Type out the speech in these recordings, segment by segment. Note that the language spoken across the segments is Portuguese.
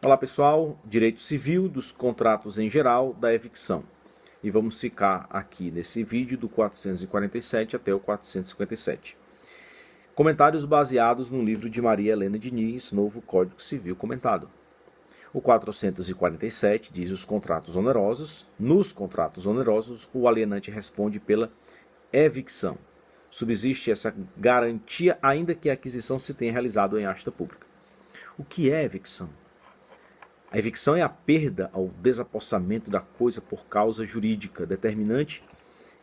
Olá pessoal, direito civil dos contratos em geral da evicção. E vamos ficar aqui nesse vídeo do 447 até o 457. Comentários baseados no livro de Maria Helena Diniz, Novo Código Civil Comentado. O 447 diz os contratos onerosos. Nos contratos onerosos, o alienante responde pela evicção. Subsiste essa garantia ainda que a aquisição se tenha realizado em asta pública. O que é evicção? A evicção é a perda ou desapossamento da coisa por causa jurídica determinante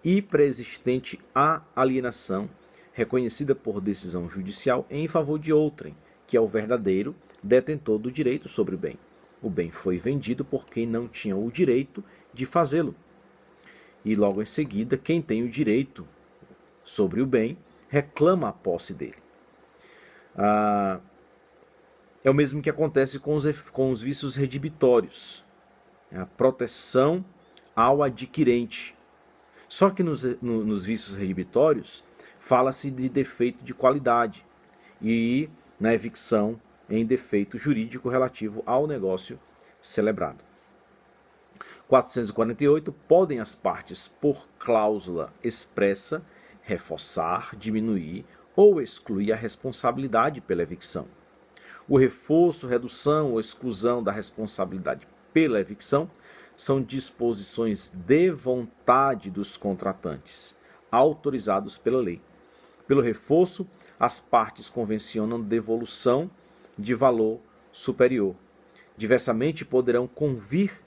e pré-existente à alienação, reconhecida por decisão judicial em favor de outrem, que é o verdadeiro detentor do direito sobre o bem. O bem foi vendido por quem não tinha o direito de fazê-lo. E logo em seguida, quem tem o direito sobre o bem reclama a posse dele. É o mesmo que acontece com os vícios redibitórios, a proteção ao adquirente. Só que nos vícios redibitórios fala-se de defeito de qualidade e na evicção em defeito jurídico relativo ao negócio celebrado. 448. Podem as partes, por cláusula expressa, reforçar, diminuir ou excluir a responsabilidade pela evicção. O reforço, redução ou exclusão da responsabilidade pela evicção são disposições de vontade dos contratantes, autorizados pela lei. Pelo reforço, as partes convencionam devolução de valor superior. Diversamente, poderão convir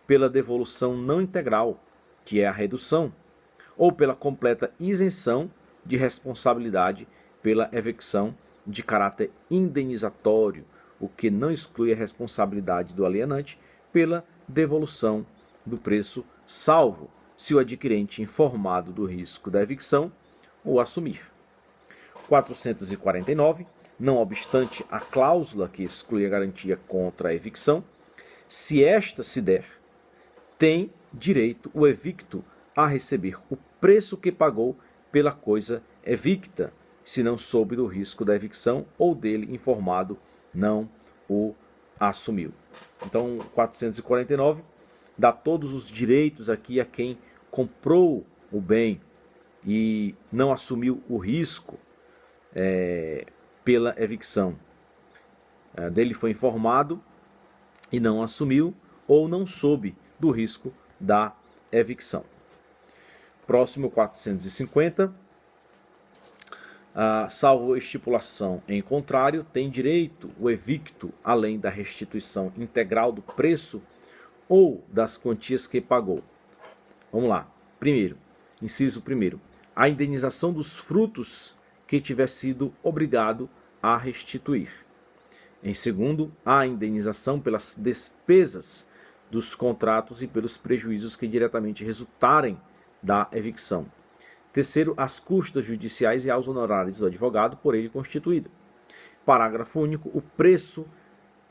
pela devolução não integral, que é a redução, ou pela completa isenção de responsabilidade pela evicção de caráter indenizatório, o que não exclui a responsabilidade do alienante pela devolução do preço, salvo se o adquirente informado do risco da evicção o assumir. 449. Não obstante a cláusula que exclui a garantia contra a evicção, se esta se der, tem direito o evicto a receber o preço que pagou pela coisa evicta, se não soube do risco da evicção ou dele informado não o assumiu. Então, 449 dá todos os direitos aqui a quem comprou o bem e não assumiu o risco pela evicção. Dele foi informado e não assumiu ou não soube do risco da evicção. Próximo, 450. Salvo estipulação em contrário, tem direito o evicto, além da restituição integral do preço ou das quantias que pagou. Vamos lá. Primeiro, inciso primeiro, a indenização dos frutos que tiver sido obrigado a restituir. Em segundo, a indenização pelas despesas dos contratos e pelos prejuízos que diretamente resultarem da evicção. Terceiro, as custas judiciais e aos honorários do advogado por ele constituído. Parágrafo único. O preço,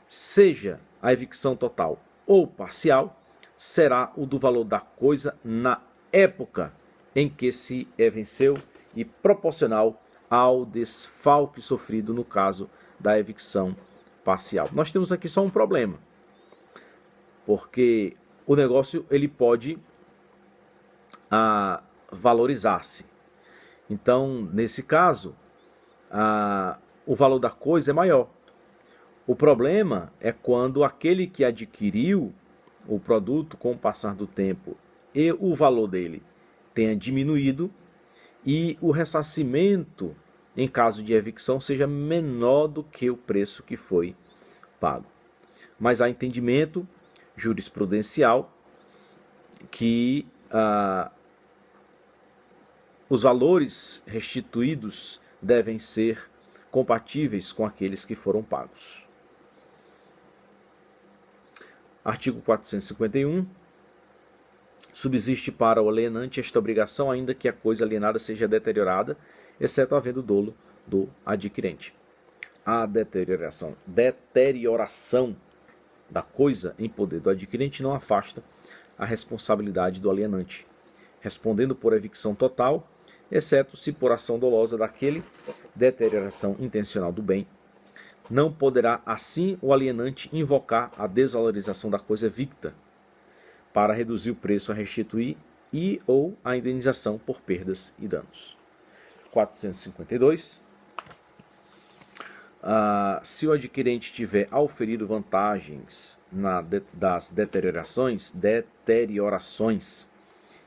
seja a evicção total ou parcial, será o do valor da coisa na época em que se venceu e proporcional ao desfalque sofrido no caso da evicção parcial. Nós temos aqui só um problema, porque o negócio ele pode valorizar-se. Então, nesse caso, o valor da coisa é maior. O problema é quando aquele que adquiriu o produto com o passar do tempo e o valor dele tenha diminuído e o ressarcimento, em caso de evicção, seja menor do que o preço que foi pago. Mas há entendimento jurisprudencial que os valores restituídos devem ser compatíveis com aqueles que foram pagos. Artigo 451. Subsiste para o alienante esta obrigação, ainda que a coisa alienada seja deteriorada, exceto havendo dolo do adquirente. A deterioração da coisa em poder do adquirente não afasta a responsabilidade do alienante, respondendo por evicção total, exceto se por ação dolosa daquele, deterioração intencional do bem, Não poderá assim o alienante invocar a desvalorização da coisa evicta para reduzir o preço a restituir e ou a indenização por perdas e danos. 452. Se o adquirente tiver auferido vantagens das deteriorações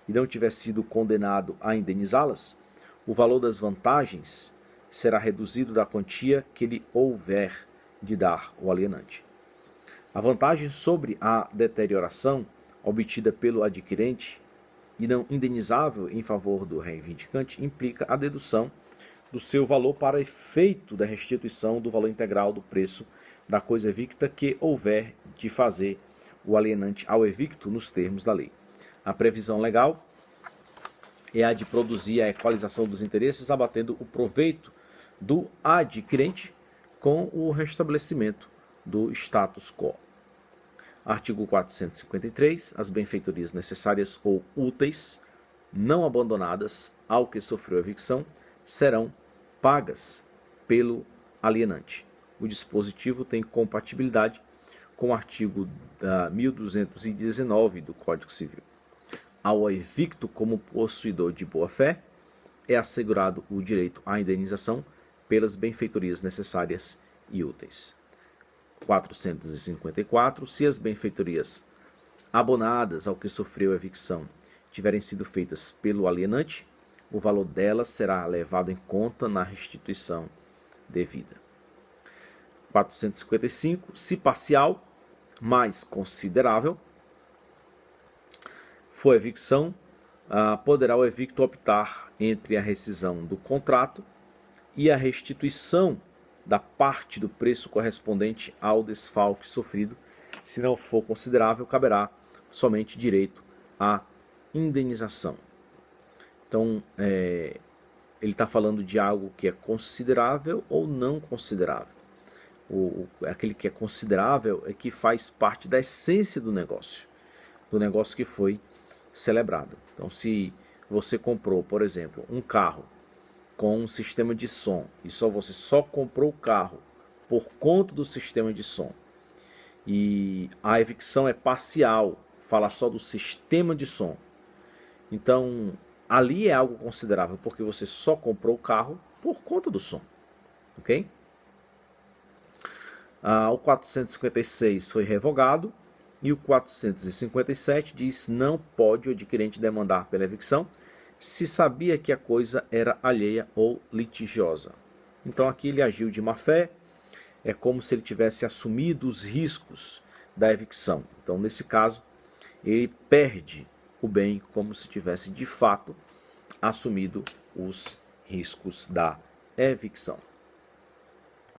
e não tiver sido condenado a indenizá-las, o valor das vantagens será reduzido da quantia que lhe houver de dar o alienante. A vantagem sobre a deterioração obtida pelo adquirente e não indenizável em favor do reivindicante implica a dedução do seu valor para efeito da restituição do valor integral do preço da coisa evicta que houver de fazer o alienante ao evicto nos termos da lei. A previsão legal é a de produzir a equalização dos interesses, abatendo o proveito do adquirente com o restabelecimento do status quo. Artigo 453. As benfeitorias necessárias ou úteis, não abandonadas ao que sofreu evicção, serão pagas pelo alienante. O dispositivo tem compatibilidade com o artigo 1219 do Código Civil. Ao evicto como possuidor de boa-fé, é assegurado o direito à indenização pelas benfeitorias necessárias e úteis. 454. Se as benfeitorias abonadas ao que sofreu evicção tiverem sido feitas pelo alienante, o valor delas será levado em conta na restituição devida. 455. Se parcial, mais considerável, for evicção, poderá o evicto optar entre a rescisão do contrato e a restituição da parte do preço correspondente ao desfalque sofrido. Se não for considerável, caberá somente direito à indenização. Então, ele está falando de algo que é considerável ou não considerável. Aquele que é considerável é que faz parte da essência do negócio que foi celebrado. Então, se você comprou, por exemplo, um carro com um sistema de som e você só comprou o carro por conta do sistema de som e a evicção é parcial, fala só do sistema de som, então ali é algo considerável porque você só comprou o carro por conta do som, ok? O 456 foi revogado e o 457 diz: não pode o adquirente demandar pela evicção se sabia que a coisa era alheia ou litigiosa. Então aqui ele agiu de má fé, é como se ele tivesse assumido os riscos da evicção. Então nesse caso ele perde o bem como se tivesse de fato assumido os riscos da evicção.